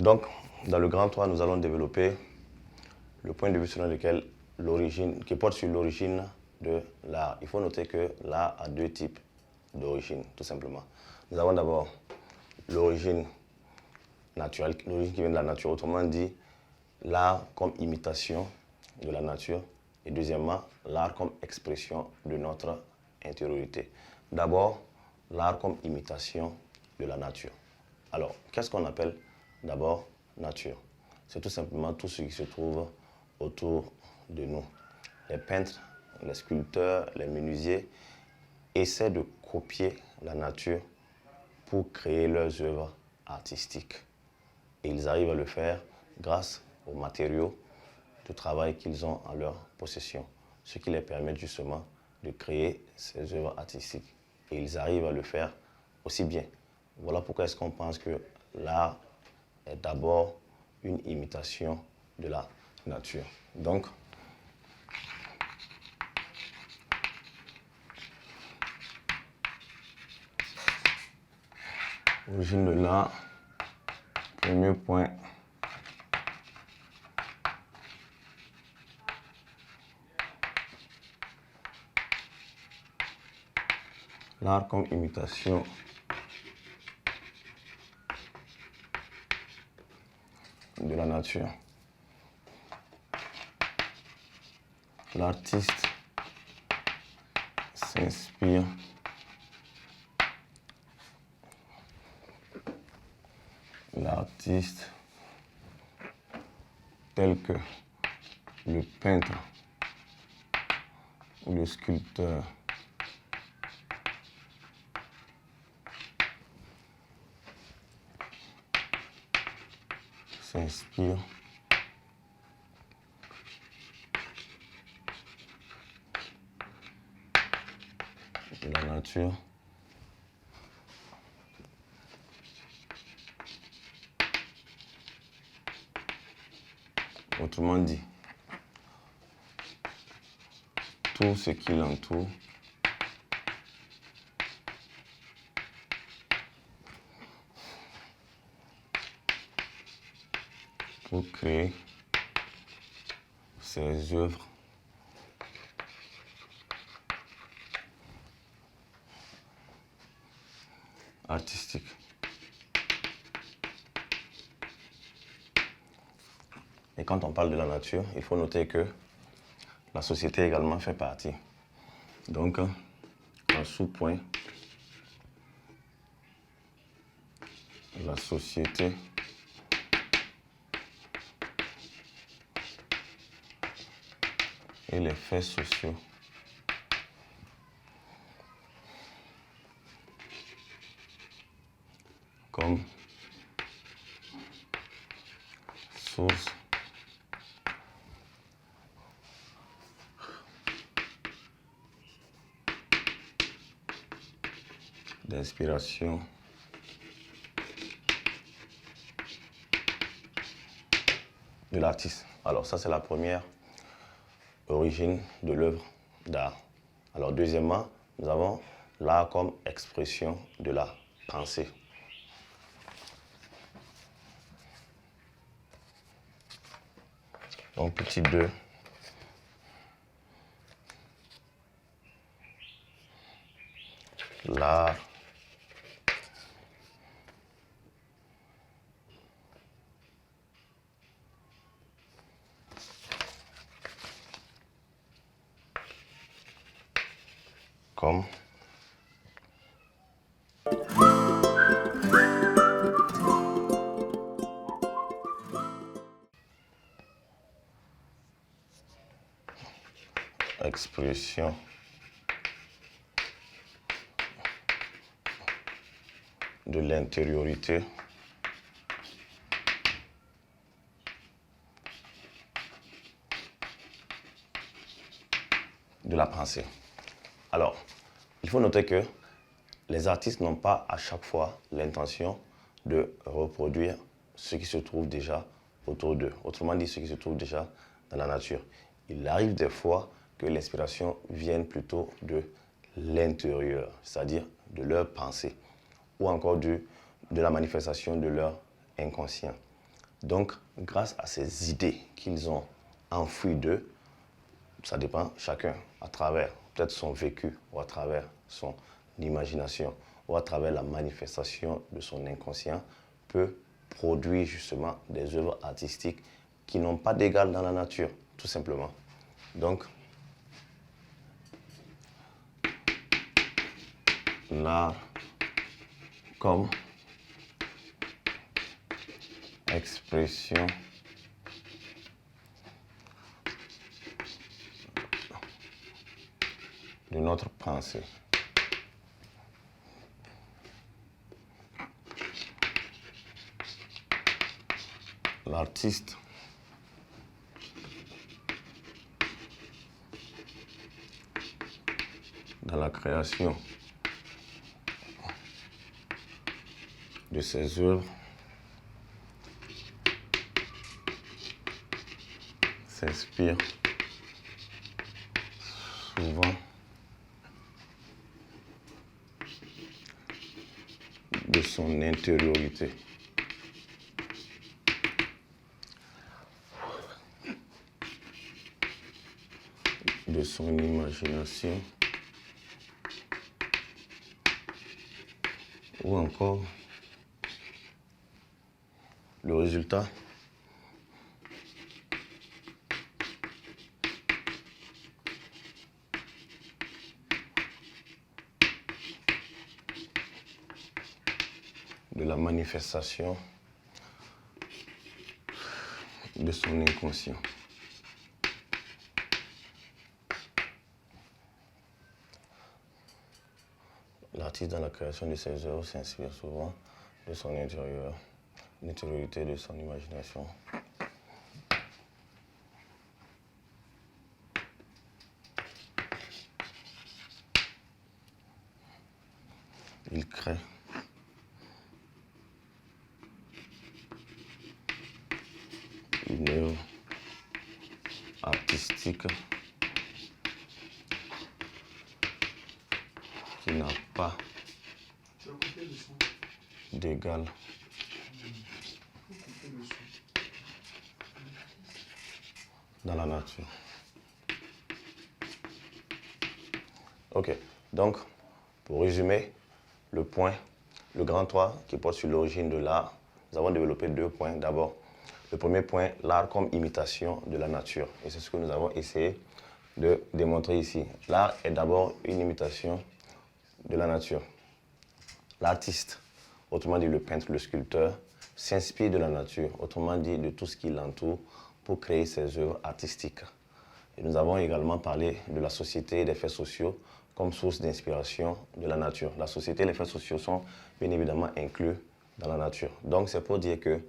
Donc, dans le grand 3, nous allons développer le point de vue selon lequel qui porte sur l'origine de l'art. Il faut noter que l'art a deux types d'origine, tout simplement. Nous avons d'abord l'origine naturelle, l'origine qui vient de la nature, autrement dit, l'art comme imitation de la nature. Et deuxièmement, l'art comme expression de notre intériorité. D'abord, l'art comme imitation de la nature. Alors, qu'est-ce qu'on appelle d'abord nature? C'est tout simplement tout ce qui se trouve autour de nous. Les peintres, les sculpteurs, les menuisiers essaient de copier la nature pour créer leurs œuvres artistiques. Et ils arrivent à le faire grâce aux matériaux de travail qu'ils ont en leur possession, ce qui les permet justement de créer ces œuvres artistiques. Et ils arrivent à le faire aussi bien. Voilà pourquoi est-ce qu'on pense que l'art est d'abord une imitation de la nature. Donc, origine de l'art, premier point. L'art comme imitation de la nature. L'artiste s'inspire tel que le peintre ou le sculpteur s'inspire de la nature. Autrement dit, tout ce qui l'entoure pour créer ses œuvres artistiques. Et quand on parle de la nature, il faut noter que la société également fait partie. Donc, en sous-point, la société et les faits sociaux comme source d'inspiration de l'artiste. Alors ça, c'est la première origine de l'œuvre d'art. Alors deuxièmement, nous avons l'art comme expression de la pensée. Donc petit 2. L'art comme expression de l'intériorité de la pensée. Alors, il faut noter que les artistes n'ont pas à chaque fois l'intention de reproduire ce qui se trouve déjà autour d'eux. Autrement dit, ce qui se trouve déjà dans la nature. Il arrive des fois que l'inspiration vienne plutôt de l'intérieur, c'est-à-dire de leur pensée, ou encore de la manifestation de leur inconscient. Donc, grâce à ces idées qu'ils ont enfouies d'eux, ça dépend chacun, à travers peut-être son vécu, ou à travers son imagination, ou à travers la manifestation de son inconscient, peut produire justement des œuvres artistiques qui n'ont pas d'égal dans la nature, tout simplement. Donc, l'art comme expression de notre pensée. L'artiste dans la création de ses œuvres s'inspire souvent de son intériorité. De son imagination ou encore le résultat de la manifestation de son inconscient. L'artiste dans la création de ses œuvres s'inspire souvent de son intérieur, l'intériorité de son imagination. Il crée une œuvre artistique qui n'a pas d'égal dans la nature. Ok, donc pour résumer, le grand 3 qui porte sur l'origine de l'art, nous avons développé 2 points. D'abord, le premier point, l'art comme imitation de la nature. Et c'est ce que nous avons essayé de démontrer ici. L'art est d'abord une imitation de la nature. L'artiste, autrement dit le peintre, le sculpteur, s'inspire de la nature, autrement dit de tout ce qui l'entoure, pour créer ses œuvres artistiques. Et nous avons également parlé de la société et des faits sociaux comme source d'inspiration de la nature. La société et les faits sociaux sont bien évidemment inclus dans la nature. Donc c'est pour dire que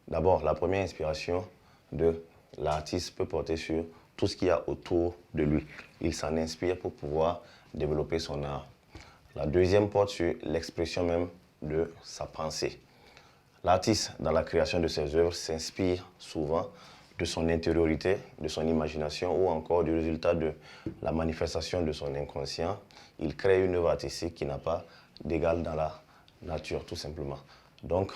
d'abord, la première inspiration de l'artiste peut porter sur tout ce qu'il y a autour de lui. Il s'en inspire pour pouvoir développer son art. La deuxième porte sur l'expression même de sa pensée. L'artiste, dans la création de ses œuvres, s'inspire souvent de son intériorité, de son imagination ou encore du résultat de la manifestation de son inconscient. Il crée une œuvre artistique qui n'a pas d'égal dans la nature, tout simplement. Donc,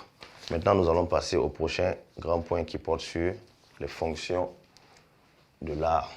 maintenant, nous allons passer au prochain grand point qui porte sur les fonctions de l'art.